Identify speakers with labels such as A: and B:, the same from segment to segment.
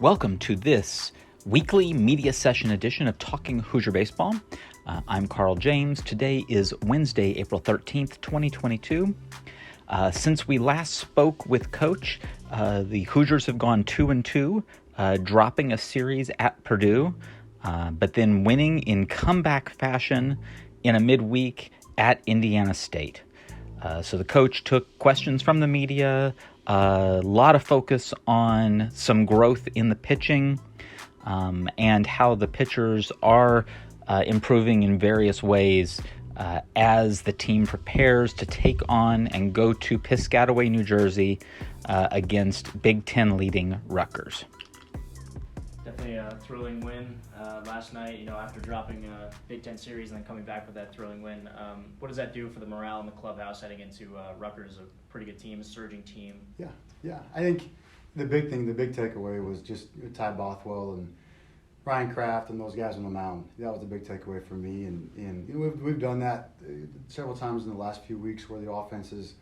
A: Welcome to this weekly media session edition of Talking Hoosier Baseball. I'm Carl James. Today is Wednesday, April 13th, 2022. Since we last spoke with Coach, the Hoosiers have gone 2-2, dropping a series at Purdue, but then winning in comeback fashion in a midweek at Indiana State. So the coach took questions from the media, a lot of focus on some growth in the pitching, and how the pitchers are improving in various ways as the team prepares to take on and go to Piscataway, New Jersey, against Big Ten leading Rutgers.
B: Definitely a thrilling win last night, after dropping a Big Ten series and then coming back with that thrilling win. What does that do for the morale in the clubhouse heading into Rutgers, a pretty good team, a surging team?
C: Yeah. I think the big takeaway was just Ty Bothwell and Ryan Kraft and those guys on the mound. That was the big takeaway for me. And we've done that several times in the last few weeks where the offenses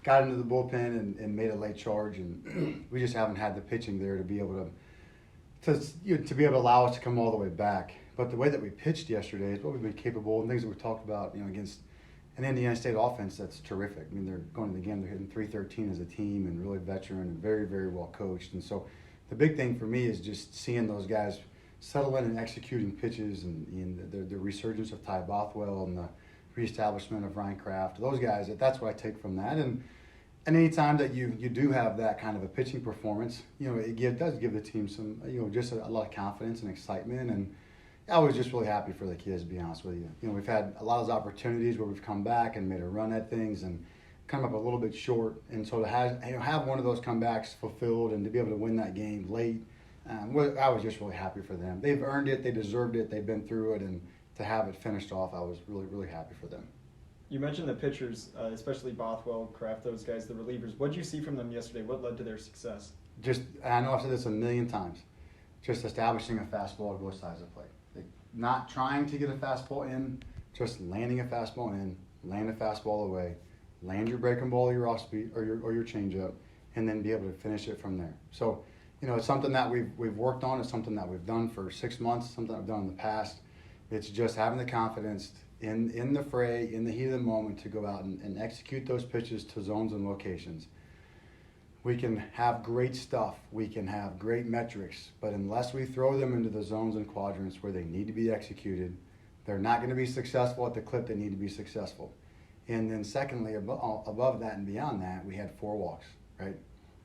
C: got into the bullpen and made a late charge, and we just haven't had the pitching there to be able to allow us to come all the way back. But the way that we pitched yesterday is what we've been capable, and things that we talked about, against an Indiana State offense that's terrific. I mean, they're going to the game, they're hitting .313 as a team, and really veteran and very, very well coached. And so the big thing for me is just seeing those guys settle in and executing pitches, and the resurgence of Ty Bothwell and the reestablishment of Ryan Kraft. Those guys, that's what I take from that. And any time that you do have that kind of a pitching performance, it does give the team some, just a lot of confidence and excitement. And I was just really happy for the kids, to be honest with you. We've had a lot of those opportunities where we've come back and made a run at things and come up a little bit short. And so to have one of those comebacks fulfilled and to be able to win that game late, I was just really happy for them. They've earned it. They deserved it. They've been through it. And to have it finished off, I was really, really happy for them.
D: You mentioned the pitchers, especially Bothwell, Kraft, those guys, the relievers. What did you see from them yesterday? What led to their success?
C: I know I've said this a million times, just establishing a fastball to both sides of the plate. Not trying to get a fastball in, just landing a fastball in, land a fastball away, land your breaking ball or your off speed or your changeup, and then be able to finish it from there. So, it's something that we've worked on. It's something that we've done for 6 months, something I've done in the past. It's just having the confidence in the fray, in the heat of the moment, to go out and execute those pitches to zones and locations. We can have great stuff. We can have great metrics, but unless we throw them into the zones and quadrants where they need to be executed, they're not going to be successful at the clip they need to be successful. And then secondly, above that and beyond that, we had 4 walks, right?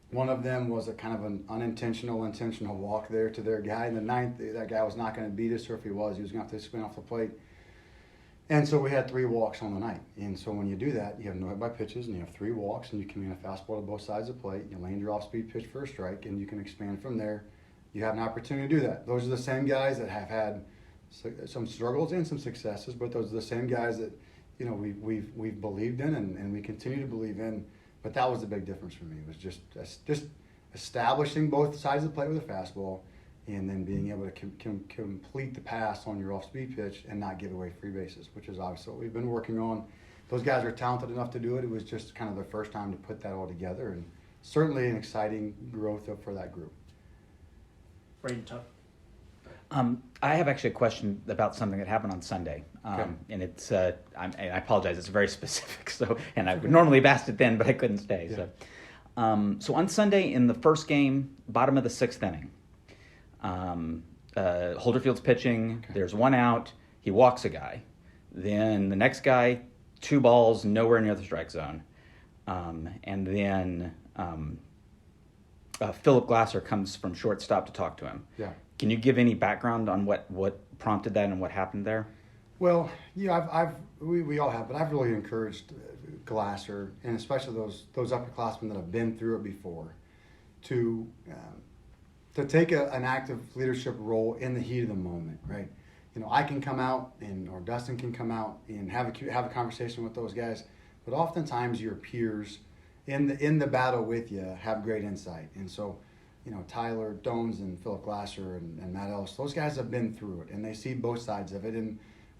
C: One of them was a kind of an intentional walk there to their guy. In the 9th, that guy was not going to beat us, or if he was going to have to spin off the plate. And so we had 3 walks on the night. And so when you do that, you have no hit by pitches, and you have 3 walks, and you command a fastball to both sides of the plate. You land your off-speed pitch for a strike, and you can expand from there. You have an opportunity to do that. Those are the same guys that have had some struggles and some successes, but those are the same guys that we've believed in and we continue to believe in. But that was the big difference for me. It was just establishing both sides of the plate with a fastball, and then being able to complete the pass on your off-speed pitch and not give away free bases, which is obviously what we've been working on. Those guys are talented enough to do it. It was just kind of the first time to put that all together, and certainly an exciting growth for that group.
B: Braden Tucker.
A: I have actually a question about something that happened on Sunday,
C: Okay.
A: and it's I apologize, it's very specific. And I would normally have asked it then, but I couldn't stay.
C: Yeah.
A: So on Sunday in the first game, bottom of the 6th inning, Holderfield's pitching. Okay. There's 1 out. He walks a guy. Then the next guy, 2 balls, nowhere near the strike zone, and then Philip Glasser comes from shortstop to talk to him.
C: Yeah.
A: Can you give any background on what prompted that and what happened there?
C: Well, we all have, but I've really encouraged Glasser, and especially those upperclassmen that have been through it before, to take an active leadership role in the heat of the moment, right? I can come out or Dustin can come out and have a conversation with those guys, but oftentimes your peers in the battle with you have great insight, and so. Tyler Dones and Philip Glasser and Matt Ellis, those guys have been through it, and they see both sides of it. And,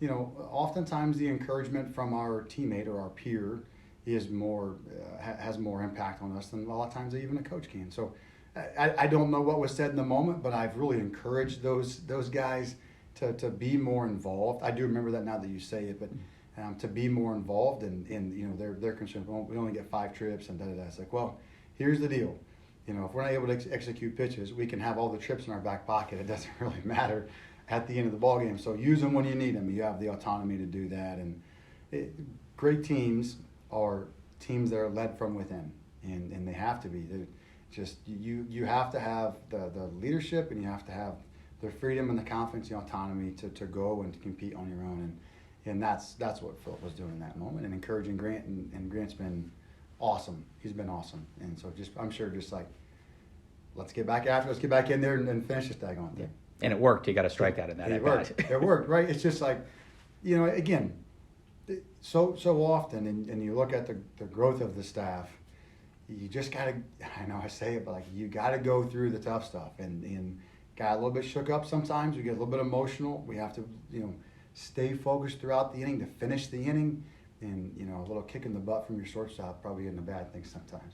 C: oftentimes the encouragement from our teammate or our peer is more has more impact on us than a lot of times even a coach can. So I don't know what was said in the moment, but I've really encouraged those guys to be more involved. I do remember that now that you say it, but to be more involved and you know they're concerned. Well, we only get 5 trips and da da da. It's like, well, here's the deal. You know, if we're not able to execute pitches, we can have all the trips in our back pocket. It doesn't really matter at the end of the ball game. So use them when you need them. You have the autonomy to do that. And great teams are teams that are led from within, and they have to be. They're just you have to have the leadership, and you have to have the freedom and the confidence, the autonomy to go and to compete on your own. And that's what Philip was doing in that moment, and encouraging Grant. And Grant's been awesome. He's been awesome. And so I'm sure like, let's get back after, let's get back in there and finish this daggone thing.
A: And it worked. He got a strikeout in that.
C: It worked. It worked, right? It's just like, you know, again, so often, and you look at the growth of the staff, you just got to, I know I say it, but like you got to go through the tough stuff. And got a little bit shook up sometimes. We get a little bit emotional. We have to, you know, stay focused throughout the inning to finish the inning. And, you know, a little kick in the butt from your shortstop probably isn't a bad thing sometimes.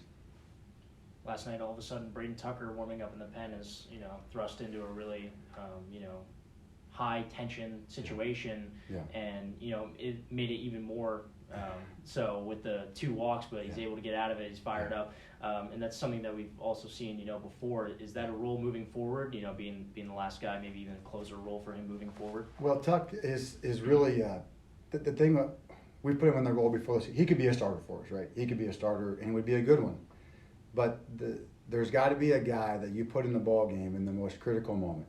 B: Last night, all of a sudden, Braden Tucker warming up in the pen is, you know, thrust into a really, you know, high tension situation.
C: Yeah.
B: And, you know, it made it even more so with the 2 walks, but he's able to get out of it. He's fired up. And that's something that we've also seen, you know, before. Is that a role moving forward, you know, being the last guy, maybe even a closer role for him moving forward?
C: Well, Tuck is really the thing that we put him in the role before this. He could be a starter for us, right? He could be a starter and would be a good one. But there's got to be a guy that you put in the ball game in the most critical moment.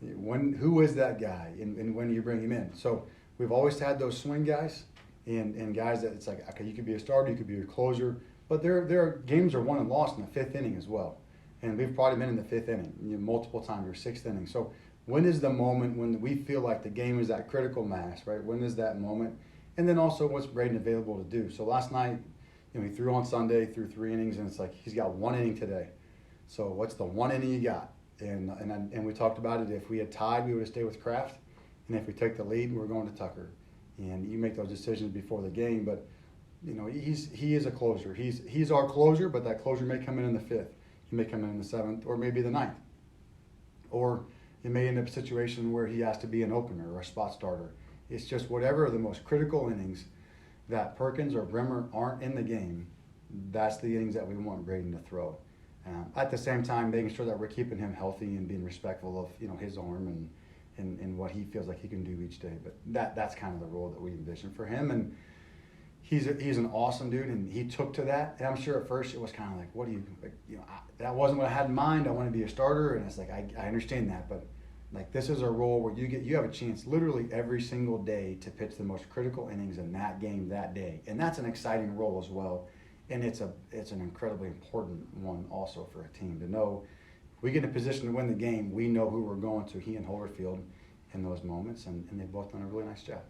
C: Who is that guy, and when do you bring him in? So we've always had those swing guys and guys that it's like, okay, you could be a starter, you could be a closer, but their games are won and lost in the 5th inning as well. And we've probably been in the 5th inning, you know, multiple times, or 6th inning. So when is the moment when we feel like the game is at critical mass, right? When is that moment? And then also what's Braden available to do? So last night, you know, he threw on Sunday, threw 3 innings, and it's like he's got 1 inning today. So what's the 1 inning you got? And we talked about it. If we had tied, we would have stayed with Kraft, and if we take the lead, we're going to Tucker. And you make those decisions before the game. But you know, he is a closer. He's our closer, but that closer may come in the 5th. He may come in the 7th, or maybe the 9th. Or it may end up a situation where he has to be an opener or a spot starter. It's just whatever the most critical innings that Perkins or Bremer aren't in the game, that's the innings that we want Braden to throw. At the same time, making sure that we're keeping him healthy and being respectful of, you know, his arm and what he feels like he can do each day. But that's kind of the role that we envision for him. And he's an awesome dude, and he took to that. And I'm sure at first it was kind of like, what do you, like, you know, that wasn't what I had in mind. I want to be a starter, and it's like I understand that, but like this is a role where you have a chance literally every single day to pitch the most critical innings in that game that day, and that's an exciting role as well. And it's an incredibly important one also for a team to know. If we get in a position to win the game, we know who we're going to, he and Holyfield, in those moments, and they've both done a really nice job.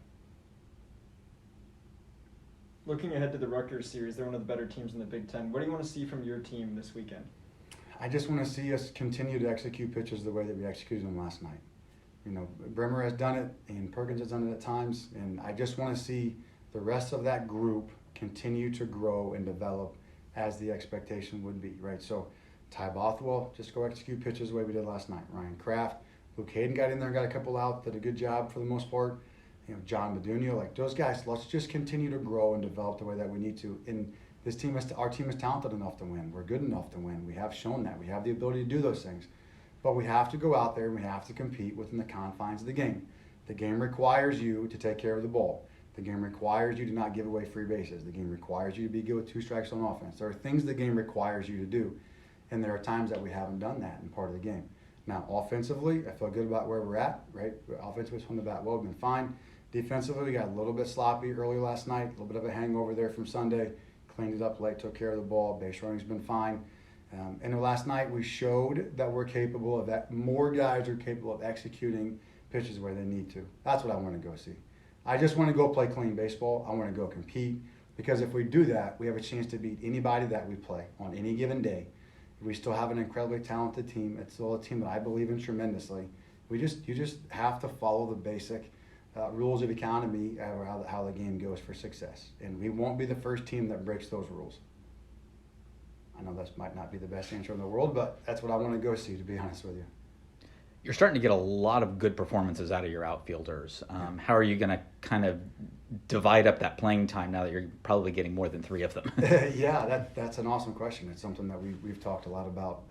D: Looking ahead to the Rutgers series, they're one of the better teams in the Big Ten. What do you want to see from your team this weekend?
C: I just want to see us continue to execute pitches the way that we executed them last night. You know, Bremer has done it, and Perkins has done it at times, and I just want to see the rest of that group continue to grow and develop as the expectation would be, right? So Ty Bothwell, just go execute pitches the way we did last night. Ryan Kraft, Luke Hayden got in there and got a couple out, did a good job for the most part. You know, John Medunio, like those guys, let's just continue to grow and develop the way that we need to. And our team is talented enough to win. We're good enough to win. We have shown that. We have the ability to do those things. But we have to go out there and we have to compete within the confines of the game. The game requires you to take care of the ball. The game requires you to not give away free bases. The game requires you to be good with 2 strikes on offense. There are things the game requires you to do, and there are times that we haven't done that in part of the game. Now, offensively, I feel good about where we're at, right? Offensively, from the bat well, we've been fine. Defensively, we got a little bit sloppy early last night, a little bit of a hangover there from Sunday. Cleaned it up late, took care of the ball. Base running's been fine. And last night, we showed that we're capable of that. More guys are capable of executing pitches where they need to. That's what I want to go see. I just want to go play clean baseball. I want to go compete, because if we do that, we have a chance to beat anybody that we play on any given day. We still have an incredibly talented team. It's still a team that I believe in tremendously. You just have to follow the basic rules of economy, or how the game goes for success. And we won't be the first team that breaks those rules. I know that might not be the best answer in the world, but that's what I want to go see, to be honest with you.
A: You're starting to get a lot of good performances out of your outfielders. How are you going to kind of divide up that playing time now that you're probably getting more than 3 of them?
C: Yeah, that's an awesome question. It's something that we've talked a lot about,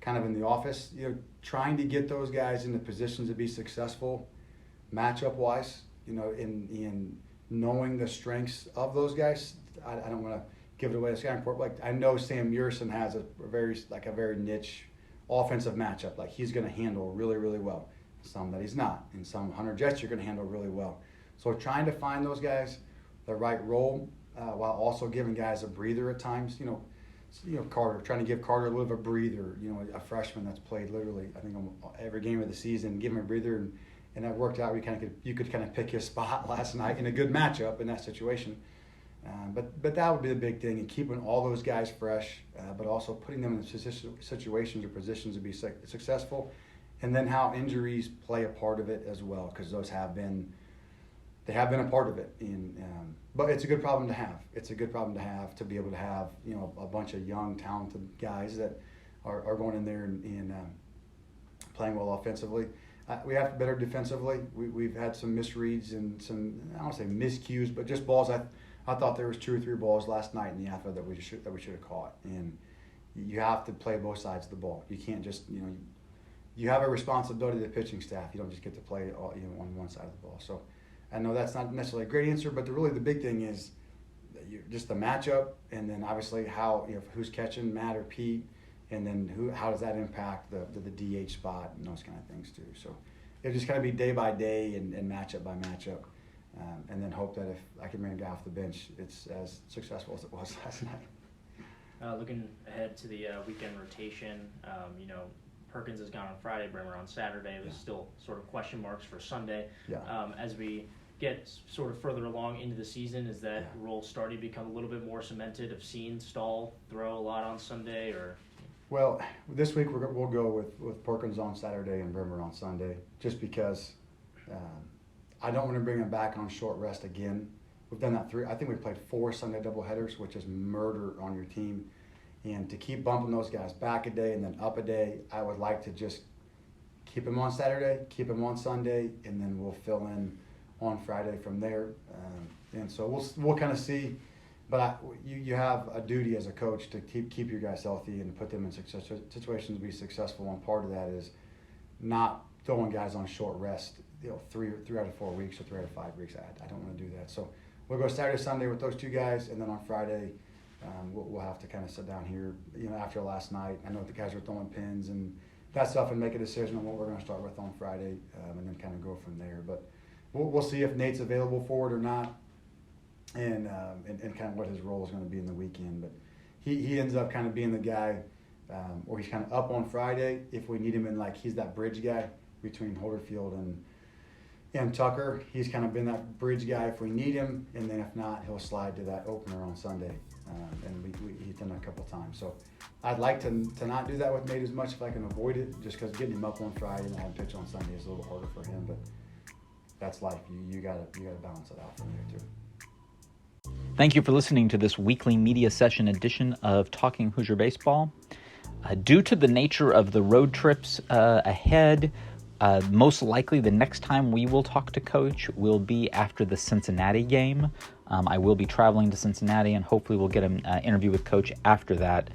C: kind of in the office. Trying to get those guys in the positions to be successful, matchup wise. In knowing the strengths of those guys. I don't want to give it away. It's kind of important. Like, I know Sam Murison has a very niche offensive matchup. Like, he's going to handle really, really well. Some that he's not. And some Hunter Jets you're going to handle really well. So trying to find those guys the right role, while also giving guys a breather at times. Carter, trying to give Carter a little bit of a breather. A freshman that's played literally, I think, every game of the season, give him a breather, and that worked out. You could kind of pick his spot last night in a good matchup in that situation. But that would be the big thing, and keeping all those guys fresh, but also putting them in situations or positions to be successful, and then how injuries play a part of it as well, because those have been a part of it. But it's a good problem to have. It's a good problem to have, to be able to have a bunch of young, talented guys that are going in there and playing well offensively. We have to be better defensively. We've had some misreads and some, I don't want to say miscues, but just balls. I thought there was 2 or 3 balls last night in the outfield that we should have caught. And you have to play both sides of the ball. You can't just you have a responsibility to the pitching staff. You don't just get to play on one side of the ball. So I know that's not necessarily a great answer, but the big thing is just the matchup, and then obviously how who's catching, Matt or Pete, and then how does that impact the DH spot and those kind of things too. So it just kind of be day by day and matchup by matchup, and then hope that if I can bring a guy off the bench, it's as successful as it was last night.
B: Looking ahead to the weekend rotation, Perkins has gone on Friday, Bremer on Saturday. There's still sort of question marks for Sunday.
C: Yeah.
B: As we get sort of further along into the season, is that role starting to become a little bit more cemented of seeing Stahl throw a lot on Sunday, or?
C: Well, this week we'll go with Perkins on Saturday and Bremer on Sunday, just because I don't want to bring him back on short rest again. We've done that I think we've played 4 Sunday doubleheaders, which is murder on your team. And to keep bumping those guys back a day and then up a day, I would like to just keep him on Saturday, keep him on Sunday, and then we'll fill in on Friday from there. And so we'll kind of see. But you have a duty as a coach to keep your guys healthy and put them in situations to be successful. And part of that is not throwing guys on short rest, 3 out of 4 weeks or 3 out of 5 weeks. I don't want to do that. So we'll go Saturday, Sunday with those 2 guys, and then on Friday we'll have to kind of sit down here, after last night. I know the guys are throwing pins and that stuff, and make a decision on what we're going to start with on Friday, and then kind of go from there. But we'll see if Nate's available for it or not, and kind of what his role is going to be in the weekend. But he ends up kind of being the guy, or he's kind of up on Friday if we need him in, he's that bridge guy between Holderfield and Tucker. He's kind of been that bridge guy if we need him, and then if not, he'll slide to that opener on Sunday. And he's done that a couple times. So I'd like to not do that with Nate as much if I can avoid it, just because getting him up on Friday and having pitch on Sunday is a little harder for him. But that's life. You gotta balance it out from there too.
A: Thank you for listening to this weekly media session edition of Talking Hoosier Baseball. Due to the nature of the road trips ahead, most likely the next time we will talk to Coach will be after the Cincinnati game. I will be traveling to Cincinnati, and hopefully we'll get an interview with Coach after that.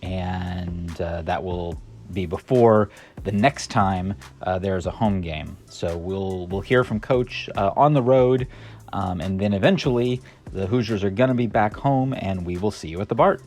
A: And that will be before the next time there's a home game. So we'll hear from Coach on the road, and then eventually the Hoosiers are going to be back home, and we will see you at the BART.